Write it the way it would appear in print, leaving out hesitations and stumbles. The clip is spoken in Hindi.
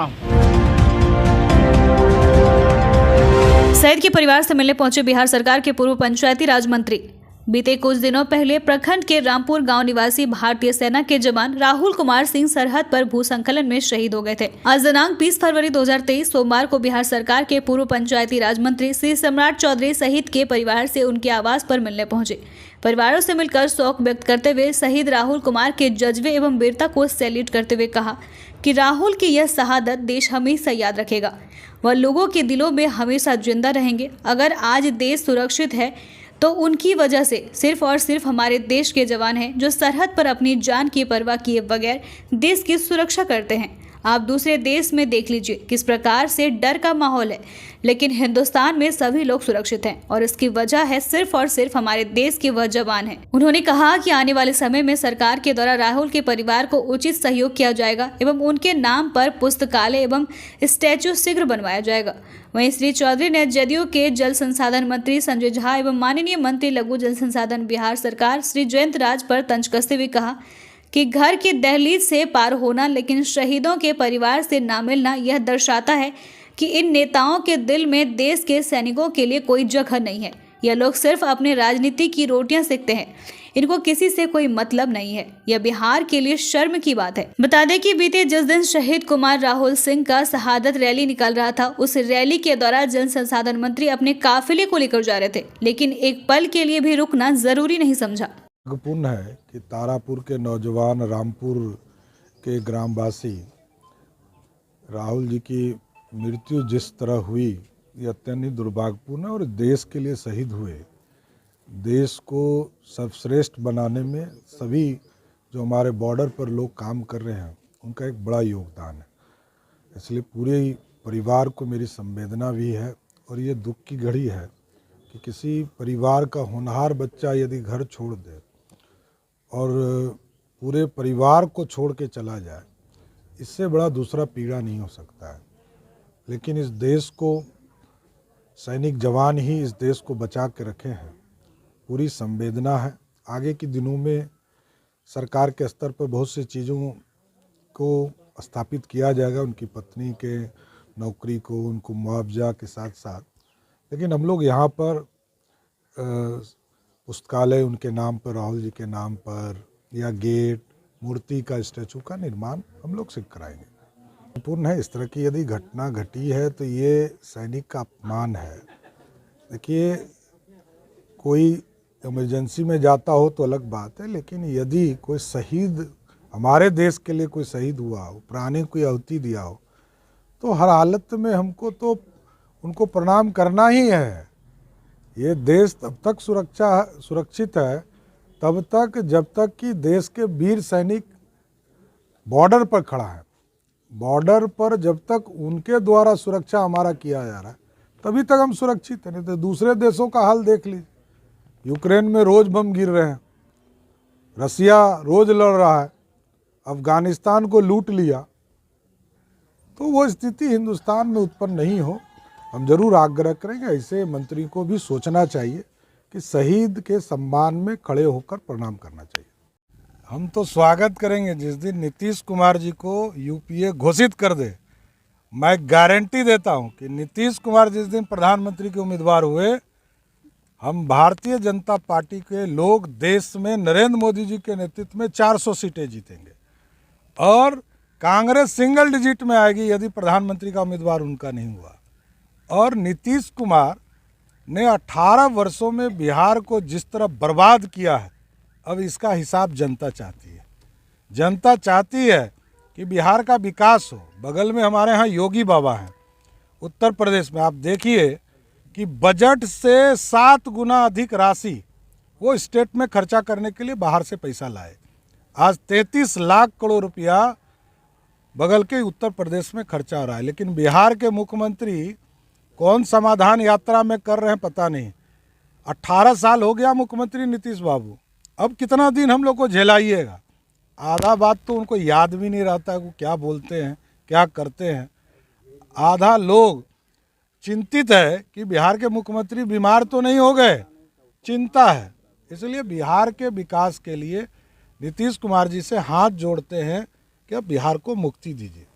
प्रणाम। सैयद के परिवार से मिलने पहुंचे बिहार सरकार के पूर्व पंचायती राज मंत्री। बीते कुछ दिनों पहले प्रखंड के रामपुर गांव निवासी भारतीय सेना के जवान राहुल कुमार सिंह सरहद पर भूसंकलन में शहीद हो गए थे। आज दिनांक 20 फरवरी 2023 सोमवार को बिहार सरकार के पूर्व पंचायती राज मंत्री श्री सम्राट चौधरी सहित के परिवार से उनके आवास पर मिलने पहुंचे। परिवारों से मिलकर शोक व्यक्त करते हुए शहीद राहुल कुमार के जज्बे एवं वीरता को सैल्यूट करते हुए कहा कि राहुल की यह शहादत देश हमेशा याद रखेगा। वह लोगों के दिलों में हमेशा जिंदा रहेंगे। अगर आज देश सुरक्षित है तो उनकी वजह से सिर्फ और सिर्फ हमारे देश के जवान हैं जो सरहद पर अपनी जान की परवाह किए बगैर देश की सुरक्षा करते हैं। आप दूसरे देश में देख लीजिए किस प्रकार से डर का माहौल है, लेकिन हिंदुस्तान में सभी लोग सुरक्षित हैं और इसकी वजह है सिर्फ और सिर्फ हमारे देश के वह जवान हैं। उन्होंने कहा कि आने वाले समय में सरकार के द्वारा राहुल के परिवार को उचित सहयोग किया जाएगा एवं उनके नाम पर पुस्तकालय एवं स्टैचू शीघ्र बनवाया जाएगा। वहीं श्री चौधरी ने जदयू के जल संसाधन मंत्री संजय झा एवं माननीय मंत्री लघु जल संसाधन बिहार सरकार श्री जयंत राज पर तंज कसते हुए कहा कि घर के दहलीज से पार होना लेकिन शहीदों के परिवार से ना मिलना यह दर्शाता है कि इन नेताओं के दिल में देश के सैनिकों के लिए कोई जगह नहीं है। यह लोग सिर्फ अपने राजनीति की रोटियां सेकते हैं, इनको किसी से कोई मतलब नहीं है। यह बिहार के लिए शर्म की बात है। बता दें कि बीते जिस दिन शहीद कुमार राहुल सिंह का शहादत रैली निकल रहा था, उस रैली के दौरान जल संसाधन मंत्री अपने काफिले को लेकर जा रहे थे, लेकिन एक पल के लिए भी रुकना जरूरी नहीं समझा। दुर्भाग्यपूर्ण है कि तारापुर के नौजवान रामपुर के ग्रामवासी राहुल जी की मृत्यु जिस तरह हुई ये अत्यंत दुर्भाग्यपूर्ण है और देश के लिए शहीद हुए। देश को सर्वश्रेष्ठ बनाने में सभी जो हमारे बॉर्डर पर लोग काम कर रहे हैं उनका एक बड़ा योगदान है, इसलिए पूरे परिवार को मेरी संवेदना भी है। और ये दुख की घड़ी है कि किसी परिवार का होनहार बच्चा यदि घर छोड़ दे और पूरे परिवार को छोड़ के चला जाए, इससे बड़ा दूसरा पीड़ा नहीं हो सकता है। लेकिन इस देश को सैनिक जवान ही इस देश को बचा के रखे हैं, पूरी संवेदना है। आगे के दिनों में सरकार के स्तर पर बहुत सी चीज़ों को स्थापित किया जाएगा, उनकी पत्नी के नौकरी को, उनको मुआवजा के साथ साथ। लेकिन हम लोग यहाँ पर पुस्तकालय उनके नाम पर, राहुल जी के नाम पर, या गेट, मूर्ति का स्टैचू का निर्माण हम लोग शीघ्र कराएंगे। पूर्ण है, इस तरह की यदि घटना घटी है तो ये सैनिक का अपमान है। देखिए, कोई इमरजेंसी में जाता हो तो अलग बात है, लेकिन यदि कोई शहीद हमारे देश के लिए कोई शहीद हुआ हो, प्राणी को आहुति दिया हो, तो हर हालत में हमको तो उनको प्रणाम करना ही है। ये देश तब तक सुरक्षित है तब तक जब तक कि देश के वीर सैनिक बॉर्डर पर खड़ा है। बॉर्डर पर जब तक उनके द्वारा सुरक्षा हमारा किया जा रहा है तभी तक हम सुरक्षित हैं। नहीं तो दूसरे देशों का हाल देख लीजिए, यूक्रेन में रोज बम गिर रहे हैं, रसिया रोज लड़ रहा है, अफगानिस्तान को लूट लिया। तो वो स्थिति हिंदुस्तान में उत्पन्न नहीं हो, हम जरूर आग्रह करेंगे। ऐसे मंत्री को भी सोचना चाहिए कि शहीद के सम्मान में खड़े होकर प्रणाम करना चाहिए। हम तो स्वागत करेंगे जिस दिन नीतीश कुमार जी को यूपीए घोषित कर दे। मैं गारंटी देता हूं कि नीतीश कुमार जिस दिन प्रधानमंत्री के उम्मीदवार हुए, हम भारतीय जनता पार्टी के लोग देश में नरेंद्र मोदी जी के नेतृत्व में 400 सीटें जीतेंगे और कांग्रेस सिंगल डिजिट में आएगी यदि प्रधानमंत्री का उम्मीदवार उनका नहीं हुआ। और नीतीश कुमार ने 18 वर्षों में बिहार को जिस तरह बर्बाद किया है, अब इसका हिसाब जनता चाहती है। जनता चाहती है कि बिहार का विकास हो। बगल में हमारे यहाँ योगी बाबा हैं। उत्तर प्रदेश में आप देखिए कि बजट से 7 गुना अधिक राशि वो स्टेट में खर्चा करने के लिए बाहर से पैसा लाए। आज 33 लाख करोड़ रुपया बगल के उत्तर प्रदेश में खर्चा हो रहा है, लेकिन बिहार के मुख्यमंत्री कौन समाधान यात्रा में कर रहे हैं पता नहीं। 18 साल हो गया मुख्यमंत्री नीतीश बाबू, अब कितना दिन हम लोग को झेलाइएगा। आधा बात तो उनको याद भी नहीं रहता कि क्या बोलते हैं, क्या करते हैं। आधा लोग चिंतित है कि बिहार के मुख्यमंत्री बीमार तो नहीं हो गए, चिंता है। इसलिए बिहार के विकास के लिए नीतीश कुमार जी से हाथ जोड़ते हैं कि अब बिहार को मुक्ति दीजिए।